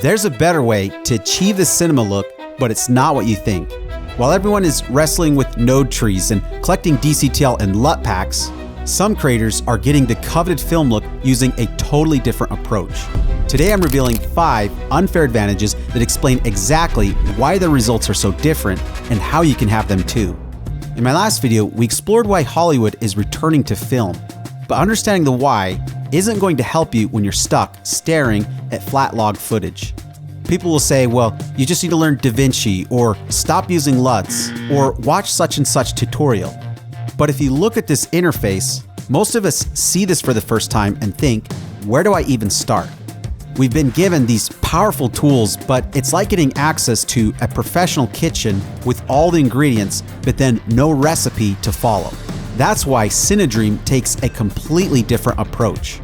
There's a better way to achieve the cinema look, but it's not what you think. While everyone is wrestling with node trees and collecting DCTL and LUT packs, some creators are getting the coveted film look using a totally different approach. Today I'm revealing 5 unfair advantages that explain exactly why the results are so different and how you can have them too. In my last video, we explored why Hollywood is returning to film, but understanding the why isn't going to help you when you're stuck staring at flat log footage. People will say, well, you just need to learn DaVinci, or stop using LUTs, or watch such and such tutorial. But if you look at this interface, most of us see this for the first time and think, where do I even start? We've been given these powerful tools, but it's like getting access to a professional kitchen with all the ingredients, but then no recipe to follow. That's why CineDream takes a completely different approach.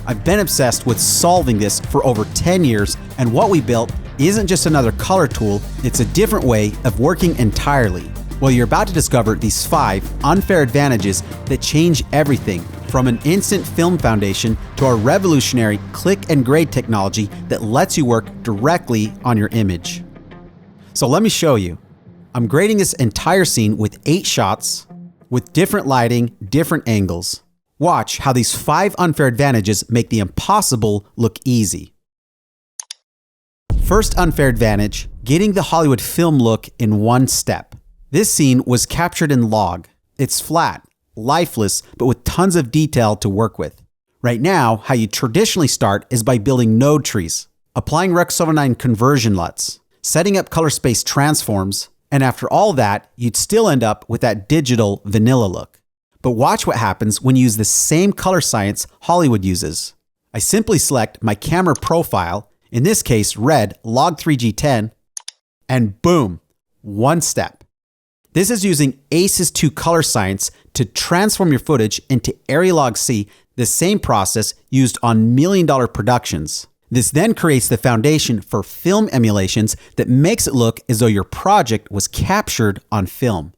I've been obsessed with solving this for over 10 years, and what we built isn't just another color tool, it's a different way of working entirely. Well, you're about to discover these 5 unfair advantages that change everything, from an instant film foundation to our revolutionary click and grade technology that lets you work directly on your image. So let me show you. I'm grading this entire scene with 8 shots, with different lighting, different angles. Watch how these 5 unfair advantages make the impossible look easy. First unfair advantage, getting the Hollywood film look in one step. This scene was captured in log. It's flat, lifeless, but with tons of detail to work with. Right now, how you traditionally start is by building node trees, applying Rec. 709 conversion LUTs, setting up color space transforms, and after all that, you'd still end up with that digital vanilla look. But watch what happens when you use the same color science Hollywood uses. I simply select my camera profile, in this case red log3G10, and boom, one step. This is using ACES 2 color science to transform your footage into Area Log C, the same process used on million-dollar productions. This then creates the foundation for film emulations that makes it look as though your project was captured on film.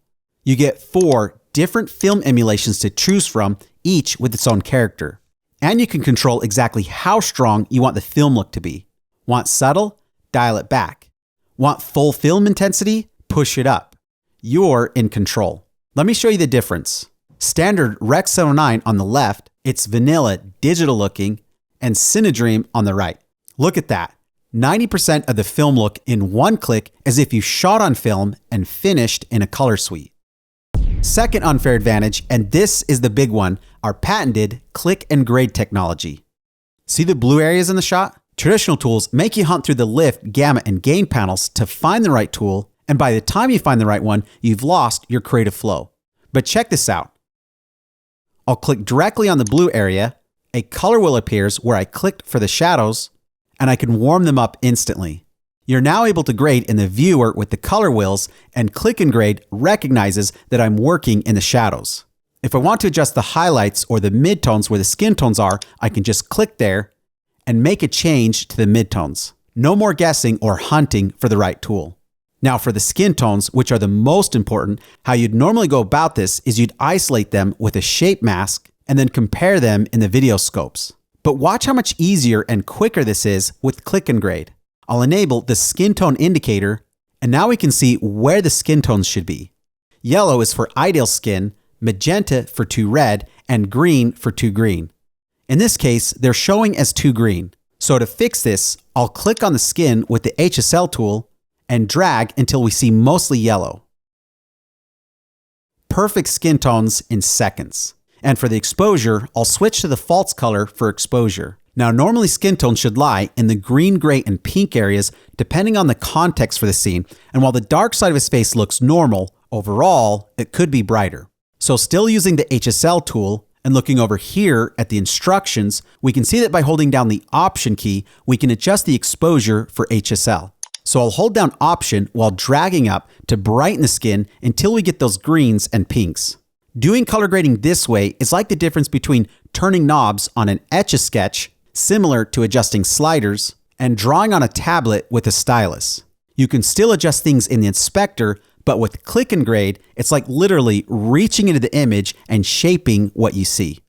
You get 4 different film emulations to choose from, each with its own character. And you can control exactly how strong you want the film look to be. Want subtle? Dial it back. Want full film intensity? Push it up. You're in control. Let me show you the difference. Standard Rec. 709 on the left, it's vanilla, digital looking, and CineDream on the right. Look at that. 90% of the film look in one click, as if you shot on film and finished in a color suite. Second unfair advantage, and this is the big one, our patented click and grade technology. See the blue areas in the shot? Traditional tools make you hunt through the lift, gamma, and gain panels to find the right tool, and by the time you find the right one, you've lost your creative flow. But check this out. I'll click directly on the blue area, a color wheel appears where I clicked for the shadows, and I can warm them up instantly. You're now able to grade in the viewer with the color wheels, and click and grade recognizes that I'm working in the shadows. If I want to adjust the highlights or the midtones where the skin tones are, I can just click there and make a change to the midtones. No more guessing or hunting for the right tool. Now for the skin tones, which are the most important, how you'd normally go about this is you'd isolate them with a shape mask and then compare them in the video scopes. But watch how much easier and quicker this is with click and grade. I'll enable the skin tone indicator, and now we can see where the skin tones should be. Yellow is for ideal skin, magenta for too red, and green for too green. In this case, they're showing as too green. So to fix this, I'll click on the skin with the HSL tool and drag until we see mostly yellow. Perfect skin tones in seconds. And for the exposure, I'll switch to the false color for exposure. Now, normally skin tones should lie in the green, gray, and pink areas depending on the context for the scene, and while the dark side of his face looks normal, overall, it could be brighter. So still using the HSL tool and looking over here at the instructions, we can see that by holding down the Option key, we can adjust the exposure for HSL. So I'll hold down Option while dragging up to brighten the skin until we get those greens and pinks. Doing color grading this way is like the difference between turning knobs on an Etch-a-Sketch, similar to adjusting sliders, and drawing on a tablet with a stylus. You can still adjust things in the inspector, but with click and grade, it's like literally reaching into the image and shaping what you see.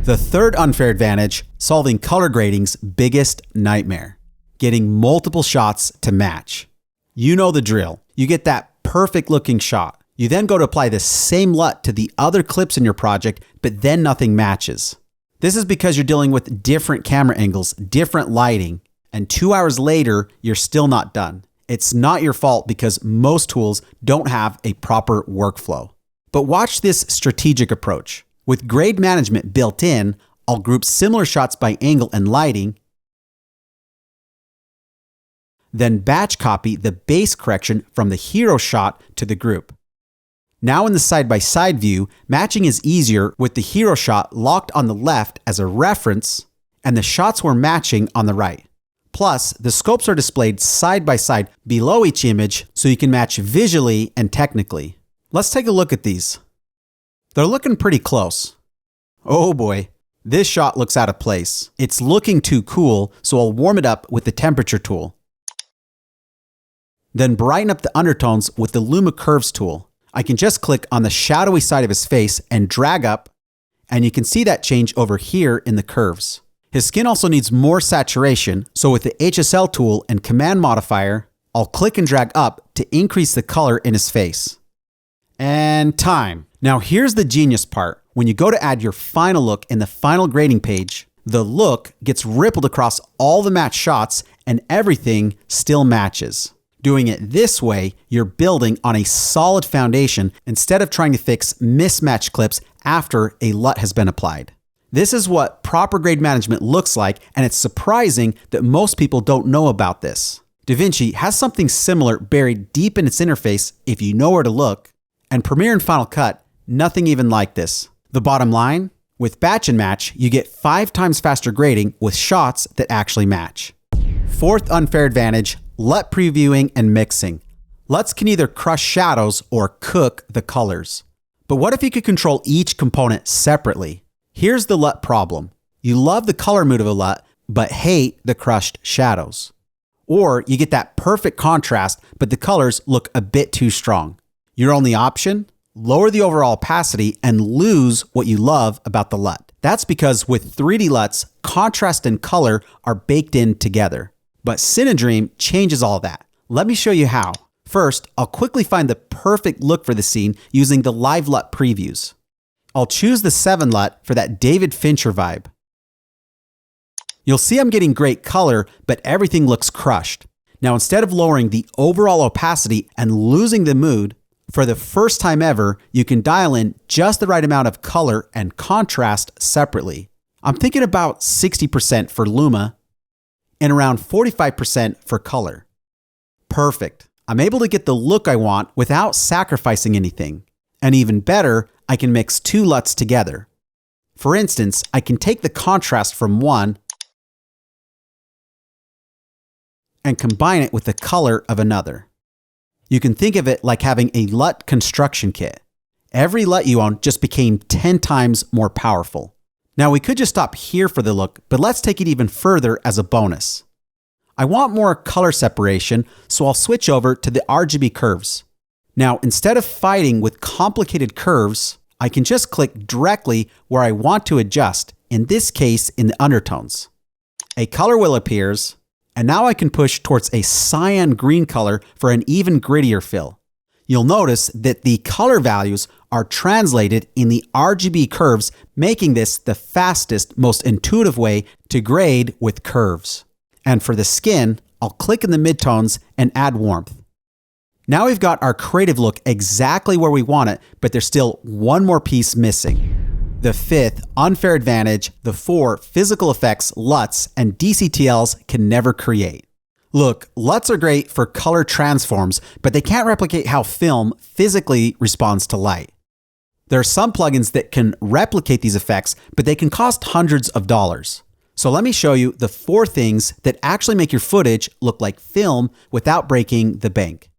The third unfair advantage, solving color grading's biggest nightmare. getting multiple shots to match. You know the drill. You get that perfect looking shot. You then go to apply the same LUT to the other clips in your project, but then nothing matches. This is because you're dealing with different camera angles, different lighting, and 2 hours later, you're still not done. It's not your fault because most tools don't have a proper workflow. But watch this strategic approach. With grade management built in, I'll group similar shots by angle and lighting, then batch copy the base correction from the hero shot to the group. Now in the side-by-side view, matching is easier with the hero shot locked on the left as a reference and the shots we're matching on the right. Plus, the scopes are displayed side by side below each image so you can match visually and technically. Let's take a look at these. They're looking pretty close. Oh boy, this shot looks out of place. It's looking too cool, so I'll warm it up with the temperature tool. Then brighten up the undertones with the Luma Curves tool. I can just click on the shadowy side of his face and drag up, and you can see that change over here in the curves. His skin also needs more saturation, so with the HSL tool and command modifier, I'll click and drag up to increase the color in his face. And time. Now here's the genius part. When you go to add your final look in the final grading page, the look gets rippled across all the match shots and everything still matches. Doing it this way, you're building on a solid foundation instead of trying to fix mismatched clips after a LUT has been applied. This is what proper grade management looks like, and it's surprising that most people don't know about this. DaVinci has something similar buried deep in its interface if you know where to look, and Premiere and Final Cut, nothing even like this. The bottom line? With batch and match, you get 5 times faster grading with shots that actually match. Fourth unfair advantage, LUT previewing and mixing. LUTs can either crush shadows or cook the colors. But what if you could control each component separately? Here's the LUT problem. You love the color mood of a LUT, but hate the crushed shadows. Or you get that perfect contrast, but the colors look a bit too strong. Your only option? Lower the overall opacity and lose what you love about the LUT. That's because with 3D LUTs, contrast and color are baked in together. But CineDream changes all that. Let me show you how. First, I'll quickly find the perfect look for the scene using the live LUT previews. I'll choose the 7 LUT for that David Fincher vibe. You'll see I'm getting great color, but everything looks crushed. Now instead of lowering the overall opacity and losing the mood, for the first time ever, you can dial in just the right amount of color and contrast separately. I'm thinking about 60% for Luma and around 45% for color. Perfect. I'm able to get the look I want without sacrificing anything. And even better, I can mix 2 LUTs together. For instance, I can take the contrast from one and combine it with the color of another. You can think of it like having a LUT construction kit. Every LUT you own just became 10 times more powerful. Now we could just stop here for the look, but let's take it even further as a bonus. I want more color separation, so I'll switch over to the RGB curves. Now instead of fighting with complicated curves, I can just click directly where I want to adjust, in this case in the undertones. A color wheel appears, and now I can push towards a cyan green color for an even grittier fill. You'll notice that the color values are translated in the RGB curves, making this the fastest, most intuitive way to grade with curves. And for the skin, I'll click in the midtones and add warmth. Now we've got our creative look exactly where we want it, but there's still one more piece missing. The 5th unfair advantage, the 4 physical effects LUTs and DCTLs can never create. Look, LUTs are great for color transforms, but they can't replicate how film physically responds to light. There are some plugins that can replicate these effects, but they can cost hundreds of dollars. So let me show you the 4 things that actually make your footage look like film without breaking the bank.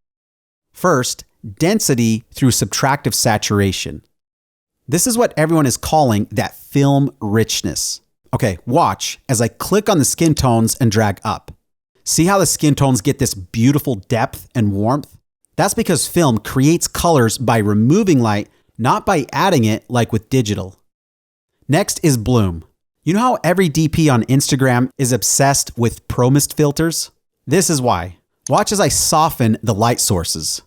First, density through subtractive saturation. This is what everyone is calling that film richness. Okay, watch as I click on the skin tones and drag up. See how the skin tones get this beautiful depth and warmth? That's because film creates colors by removing light, not by adding it like with digital. Next is bloom. You know how every DP on Instagram is obsessed with Pro Mist filters? This is why. Watch as I soften the light sources.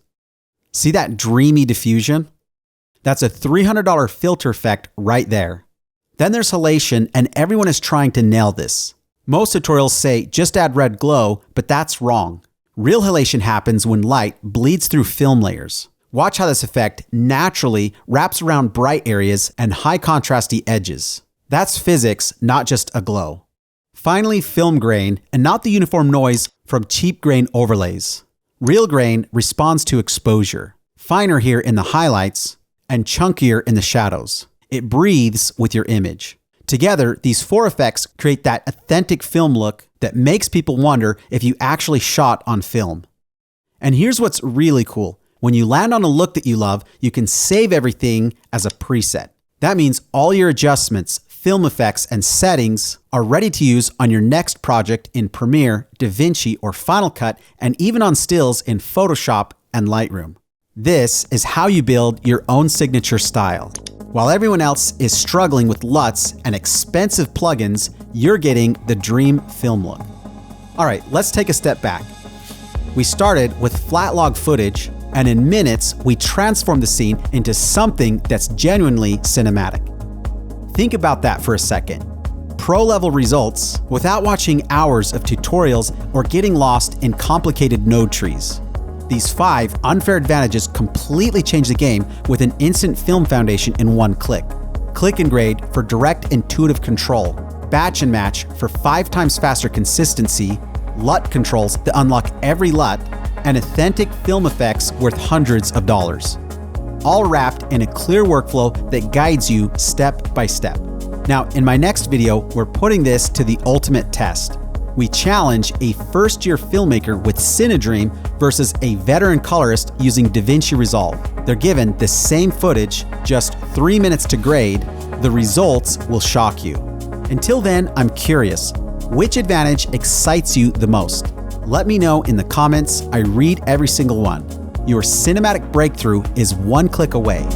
See that dreamy diffusion? That's a $300 filter effect right there. Then there's halation, and everyone is trying to nail this. Most tutorials say just add red glow, but that's wrong. Real halation happens when light bleeds through film layers. Watch how this effect naturally wraps around bright areas and high contrasty edges. That's physics, not just a glow. Finally, film grain, and not the uniform noise from cheap grain overlays. Real grain responds to exposure, finer here in the highlights and chunkier in the shadows. It breathes with your image. Together, these four effects create that authentic film look that makes people wonder if you actually shot on film. And here's what's really cool. When you land on a look that you love, you can save everything as a preset. That means all your adjustments, film effects, and settings are ready to use on your next project in Premiere, DaVinci, or Final Cut, and even on stills in Photoshop and Lightroom. This is how you build your own signature style. While everyone else is struggling with LUTs and expensive plugins, you're getting the dream film look. All right, let's take a step back. We started with flat log footage, and in minutes, we transformed the scene into something that's genuinely cinematic. Think about that for a second. Pro-level results without watching hours of tutorials or getting lost in complicated node trees. These 5 unfair advantages completely change the game with an instant film foundation in one click. Click and grade for direct intuitive control. Batch and match for 5 times faster consistency. LUT controls that unlock every LUT. And authentic film effects worth hundreds of dollars. All wrapped in a clear workflow that guides you step by step. Now, in my next video, we're putting this to the ultimate test. We challenge a first-year filmmaker with CineDream versus a veteran colorist using DaVinci Resolve. They're given the same footage, just 3 minutes to grade. The results will shock you. Until then, I'm curious, which advantage excites you the most? Let me know in the comments. I read every single one. Your cinematic breakthrough is one click away.